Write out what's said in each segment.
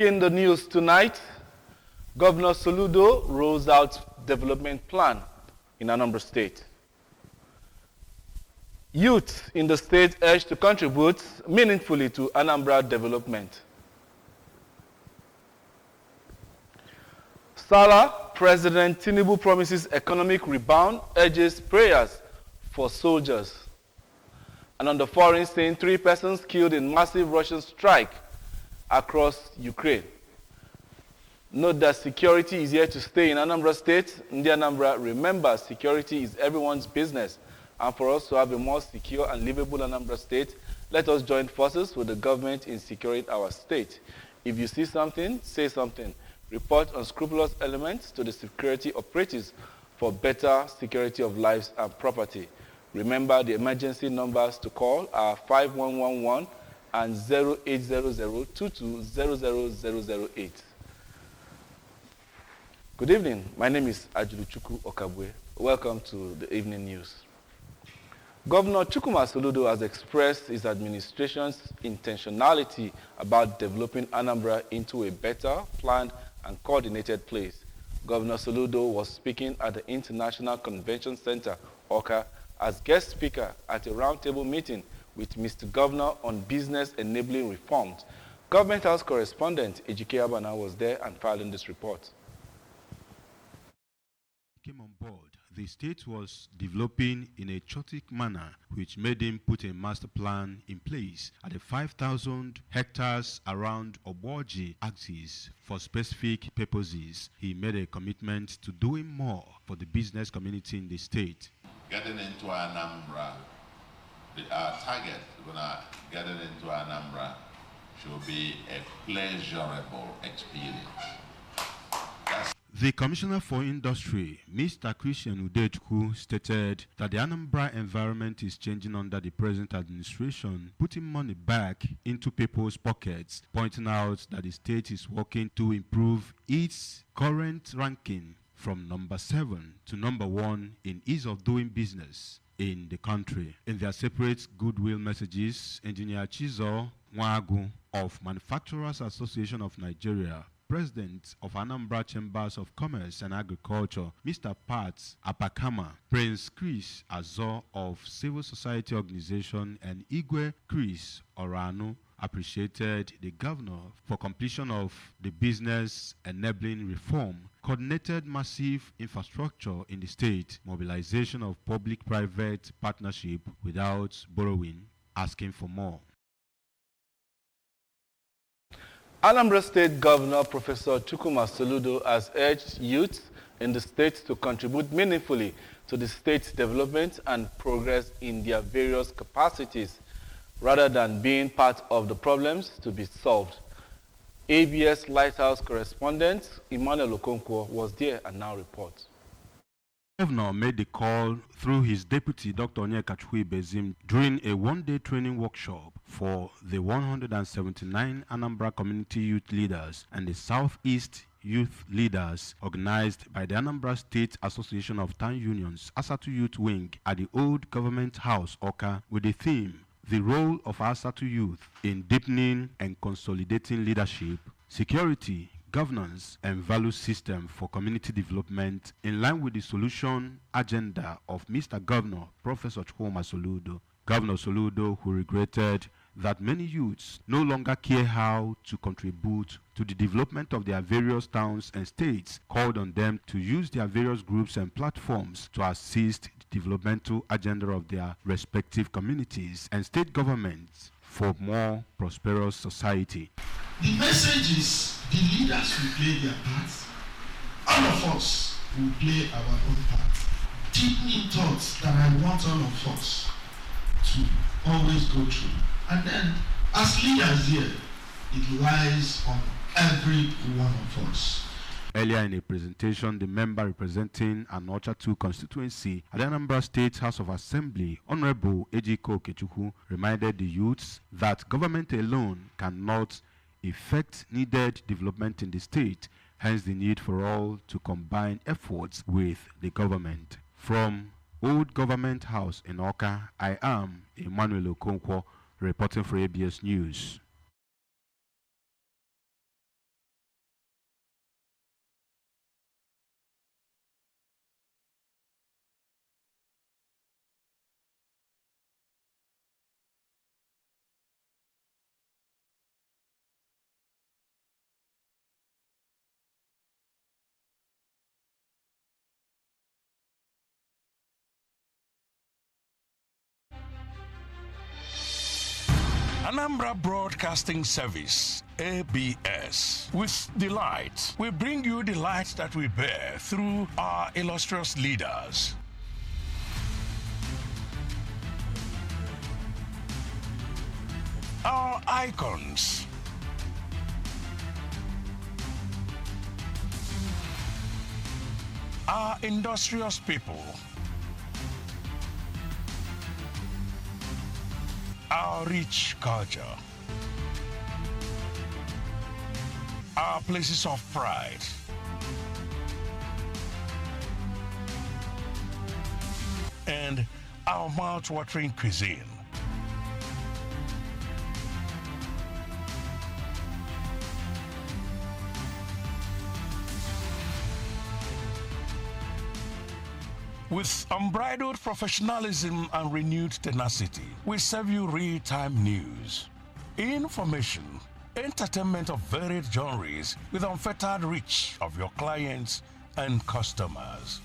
In the news tonight, Governor Soludo rolls out development plan in Anambra State. Youth in the state urged to contribute meaningfully to Anambra development. Salah, President Tinubu promises economic rebound, urges prayers for soldiers. And on the foreign scene, 3 persons killed in massive Russian strike across Ukraine. Note that security is here to stay in Anambra State. In the Anambra, remember, security is everyone's business. And for us to have a more secure and livable Anambra State, let us join forces with the government in securing our state. If you see something, say something. Report unscrupulous elements to the security operatives for better security of lives and property. Remember, the emergency numbers to call are 5111 and 0800-2200-008. Good evening. My name is Ajuluchukwu Okabwe. Welcome to the evening news. Governor Chukwuma Soludo has expressed his administration's intentionality about developing Anambra into a better, planned, and coordinated place. Governor Soludo was speaking at the International Convention Center, Awka, as guest speaker at a roundtable meeting with Mr. Governor on business enabling reforms. Government House correspondent Ejike Abana was there and filed in this report. Came on board, the state was developing in a chaotic manner, which made him put a master plan in place at the 5,000 hectares around Oboji axis for specific purposes. He made a commitment to doing more for the business community in the state. Getting into Anambra, our target when getting into Anambra should be a pleasurable experience. The Commissioner for Industry, Mr. Christian Udechukwu, stated that the Anambra environment is changing under the present administration, putting money back into people's pockets, pointing out that the state is working to improve its current ranking from number 7 to number 1 in ease of doing business in the country. In their separate goodwill messages, Engineer Chizo Nwagu of Manufacturers Association of Nigeria, President of Anambra Chambers of Commerce and Agriculture, Mr. Pat Apakama, Prince Chris Azo of Civil Society Organization, and Igwe Chris Orano appreciated the governor for completion of the business enabling reform, coordinated massive infrastructure in the state, mobilization of public-private partnership without borrowing, asking for more. Anambra State Governor Professor Chukwuma Soludo has urged youth in the state to contribute meaningfully to the state's development and progress in their various capacities, rather than being part of the problems to be solved. ABS Lighthouse correspondent Emmanuel Okonkwo was there and now reports. The governor made the call through his deputy, Dr. Onyeka Bezim, during a one-day training workshop for the 179 Anambra community youth leaders and the Southeast youth leaders organized by the Anambra State Association of Town Unions, Asatu Youth Wing, at the Old Government House, Awka, with the theme, The Role of Asatu Youth in Deepening and Consolidating Leadership, Security, Governance and Value System for Community Development, in line with the solution agenda of Mr. Governor Professor Chukwuma Soludo. Governor Soludo, who regretted that many youths no longer care how to contribute to the development of their various towns and states, called on them to use their various groups and platforms to assist the developmental agenda of their respective communities and state governments for more prosperous society. The message is the leaders will play their parts. All of us will play our own part. Deepening thoughts that I want all of us to always go through. And then, as leaders here, it lies on every one of us. Earlier in a presentation, the member representing Anocha 2 constituency at the Anambra State House of Assembly, Honorable Ejiko Okechukwu, reminded the youths that government alone cannot effect needed development in the state, hence the need for all to combine efforts with the government. From Old Government House in Awka, I am Emmanuel Okonkwo, reporting for ABS News. Anambra Broadcasting Service, ABS. With delight, we bring you the light that we bear through our illustrious leaders. Our icons. Our industrious people. Our rich culture. Our places of pride. And our mouth-watering cuisine. With unbridled professionalism and renewed tenacity, we serve you real-time news, information, entertainment of varied genres with unfettered reach of your clients and customers.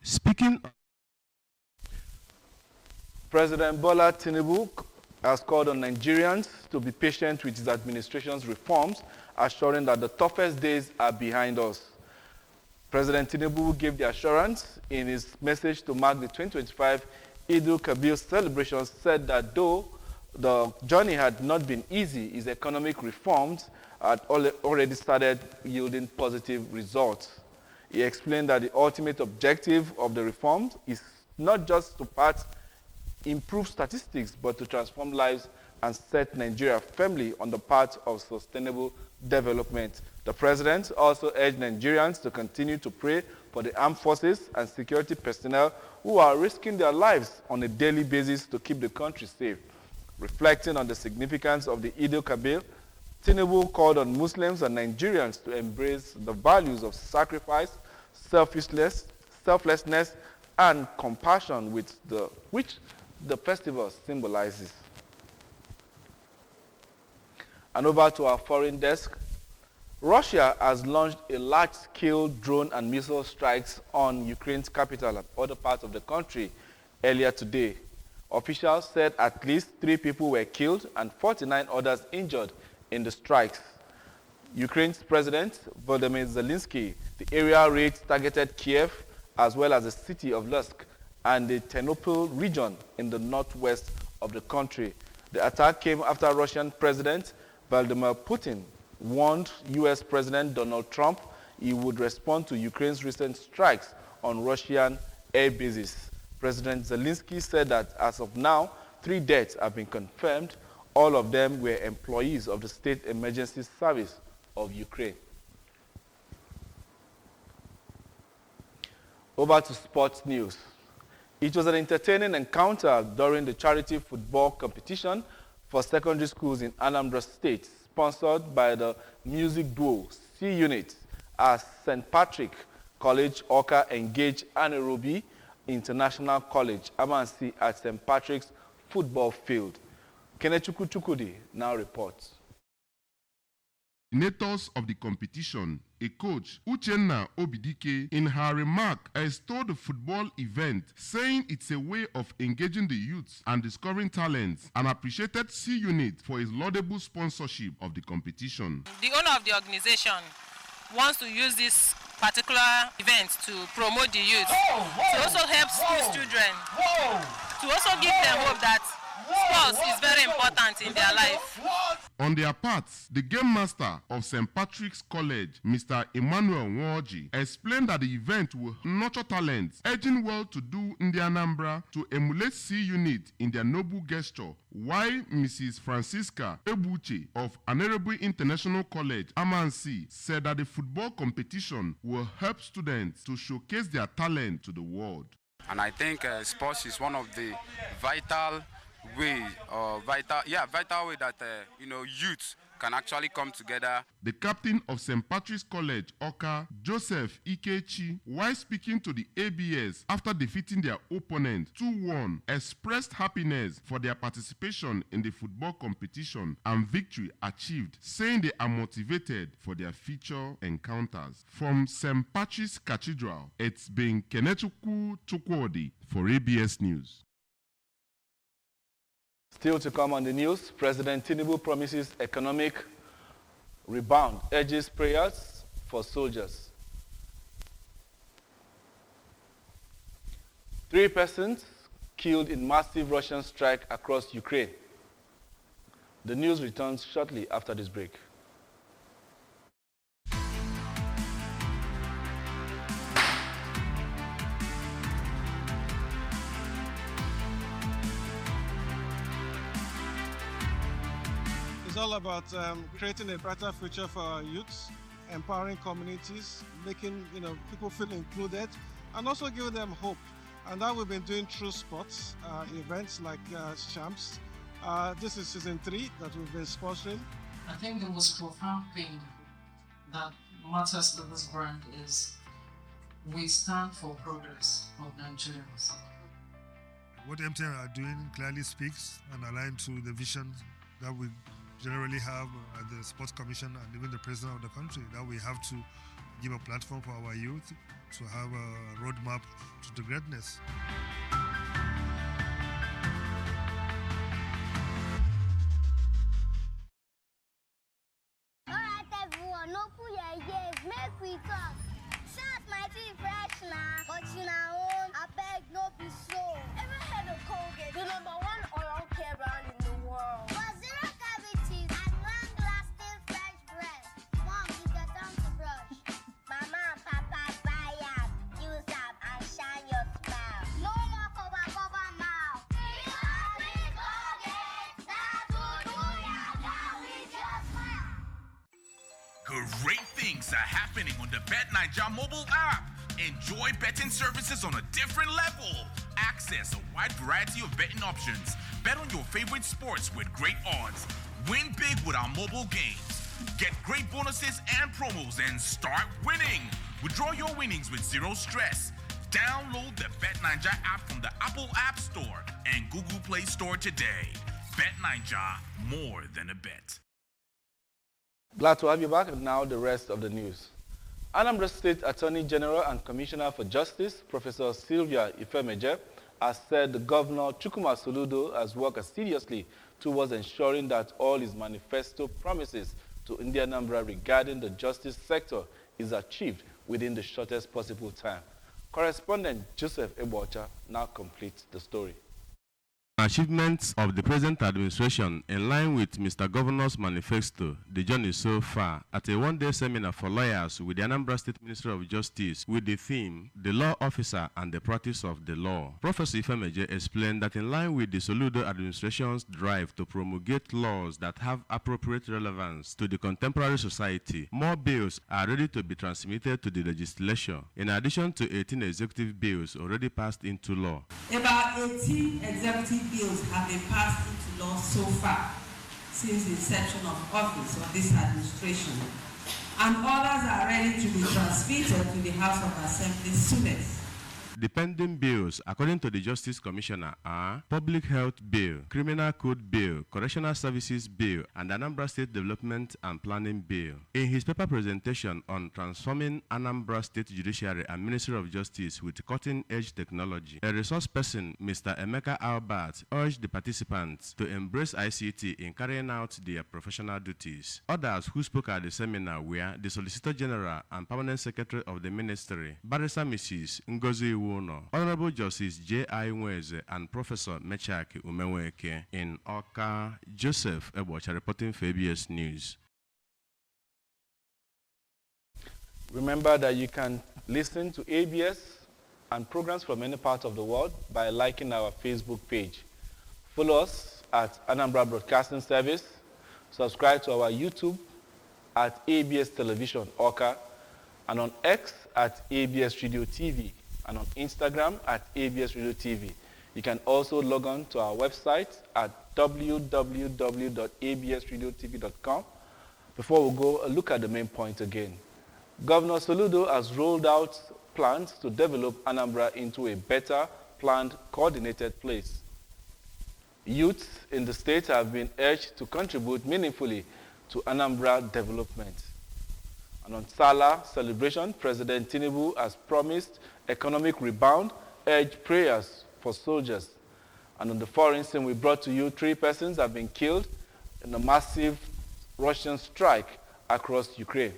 Speaking, President Bola Tinubu has called on Nigerians to be patient with his administration's reforms, assuring that the toughest days are behind us. President Tinubu gave the assurance in his message to mark the 2025 Eid al-Kabir celebrations, said that though the journey had not been easy, his economic reforms had already started yielding positive results. He explained that the ultimate objective of the reforms is not just to improve statistics, but to transform lives and set Nigeria firmly on the path of sustainable development. The president also urged Nigerians to continue to pray for the armed forces and security personnel who are risking their lives on a daily basis to keep the country safe. Reflecting on the significance of the Eid al-Kabir, Tinubu called on Muslims and Nigerians to embrace the values of sacrifice, selflessness, and compassion which the festival symbolizes. And over to our foreign desk. Russia has launched a large-scale drone and missile strikes on Ukraine's capital and other parts of the country earlier today. Officials said at least 3 people were killed and 49 others injured in the strikes. Ukraine's President Volodymyr Zelensky, the area raids targeted Kiev as well as the city of Lusk and the Ternopil region in the northwest of the country. The attack came after Russian President Vladimir Putin warned U.S. President Donald Trump he would respond to Ukraine's recent strikes on Russian air bases. President Zelensky said that as of now, 3 deaths have been confirmed. All of them were employees of the State Emergency Service of Ukraine. Over to sports news. It was an entertaining encounter during the charity football competition for secondary schools in Anambra State, sponsored by the music duo C Unit as St. Patrick College Oka engaged Anaerobi International College, Amansi, at St. Patrick's football field. Kenechukwu Chukudi now reports. Coordinators of the competition, a coach, Uchenna Obidike, in her remark, extolled the football event, saying it's a way of engaging the youths and discovering talents, and appreciated C Unit for its laudable sponsorship of the competition. The owner of the organization wants to use this particular event to promote the youth, to also help school children, to also give them hope that sports is very important in their life. On their part, the game master of St. Patrick's College, Mr. Emmanuel Nwoji, explained that the event will nurture talents, urging well-to-do in the Anambra to emulate C Unit in their noble gesture, while Mrs. Francisca Ebuche of Anaerobi International College, Amansi, said that the football competition will help students to showcase their talent to the world. And I think sports is one of the vital way that youth can actually come together. The captain of St. Patrick's College, Oka, Joseph Ikechi, while speaking to the ABS after defeating their opponent 2-1, expressed happiness for their participation in the football competition and victory achieved, saying they are motivated for their future encounters. From St. Patrick's Cathedral, it's been Kenechukwu Chukwudi for ABS News. Still to come on the news, President Tinubu promises economic rebound, urges prayers for soldiers. 3 persons killed in massive Russian strike across Ukraine. The news returns shortly after this break. It's all about creating a brighter future for our youths, empowering communities, making people feel included, and also giving them hope. And that we've been doing through sports events like champs. This is season 3 that we've been sponsoring. I think the most profound thing that matters to this brand is we stand for progress of Nigerians. What MTN are doing clearly speaks and aligns to the vision that we generally have at the Sports Commission and even the President of the country, that we have to give a platform for our youth to have a roadmap to the greatness. Alright everyone, no pull your ears, make we talk. Shout my teeth fresh now, but you know, I beg no be slow. Ever heard of Colgate, the #1 oral care brand in the world? For zero cavities and long-lasting fresh breath. Mom, it's your time to brush. Mama and Papa buy up, use up and shine your smile. No more cover mouth. Because with Colgate, that's what we are down with your smile. Great things are happening on the Bet Naija mobile app. Enjoy betting services on a different level. Access a wide variety of betting options. Bet on your favorite sports with great odds. Win big with our mobile games. Get great bonuses and promos and start winning. Withdraw your winnings with zero stress. Download the Bet Naija app from the Apple App Store and Google Play Store today. Bet Naija, more than a bet. Glad to have you back, and now the rest of the news. Anambra State Attorney General and Commissioner for Justice, Professor Sylvia Ifemeje, has said the Governor Chukwuma Soludo has worked assiduously towards ensuring that all his manifesto promises to Anambra regarding the justice sector is achieved within the shortest possible time. Correspondent Joseph Ebocha now completes the story. Achievements of the present administration in line with Mr. Governor's manifesto, the journey so far, at a one-day seminar for lawyers with the Anambra State Ministry of Justice with the theme, The Law Officer and the Practice of the Law. Professor Ifemeje explained that in line with the Soludo administration's drive to promulgate laws that have appropriate relevance to the contemporary society, more bills are ready to be transmitted to the legislature, in addition to 18 executive bills already passed into law. About 18 executive bills have been passed into law so far since the inception of office of this administration, and others are ready to be transmitted to the House of Assembly soonest. The pending bills, according to the Justice Commissioner, are Public Health Bill, Criminal Code Bill, Correctional Services Bill, and Anambra State Development and Planning Bill. In his paper presentation on transforming Anambra State Judiciary and Ministry of Justice with cutting-edge technology, a resource person, Mr. Emeka Albert, urged the participants to embrace ICT in carrying out their professional duties. Others who spoke at the seminar were the Solicitor General and Permanent Secretary of the Ministry, Barrister Mrs. Ngozi Honorable Justice J.I. Nweze and Professor Mechaki Umenweke. In Oka, Joseph Ebocha reporting for ABS News. Remember that you can listen to ABS and programs from any part of the world by liking our Facebook page. Follow us at Anambra Broadcasting Service. Subscribe to our YouTube at ABS Television Oka, and on X at ABS Radio TV, and on Instagram at ABS Radio TV. You can also log on to our website at www.absradiotv.com. Before we go, a look at the main point again. Governor Soludo has rolled out plans to develop Anambra into a better, planned, coordinated place. Youths in the state have been urged to contribute meaningfully to Anambra development. And on Salah celebration, President Tinubu has promised economic rebound, urged prayers for soldiers. And on the foreign scene, we brought to you 3 persons have been killed in a massive Russian strike across Ukraine.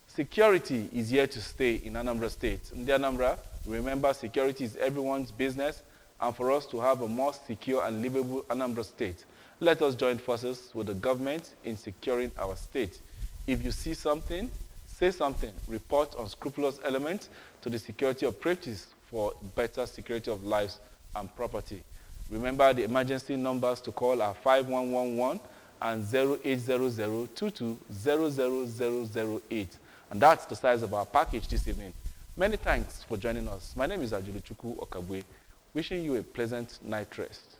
Security is here to stay in Anambra State. In the Anambra, remember, security is everyone's business, and for us to have a more secure and livable Anambra State, let us join forces with the government in securing our state. If you see something, say something. Report unscrupulous elements to the security operatives for better security of lives and property. Remember, the emergency numbers to call are 5111 and 0800-22-00008. And that's the size of our package this evening. Many thanks for joining us. My name is Ajuluchukwu Okabwe, wishing you a pleasant night rest.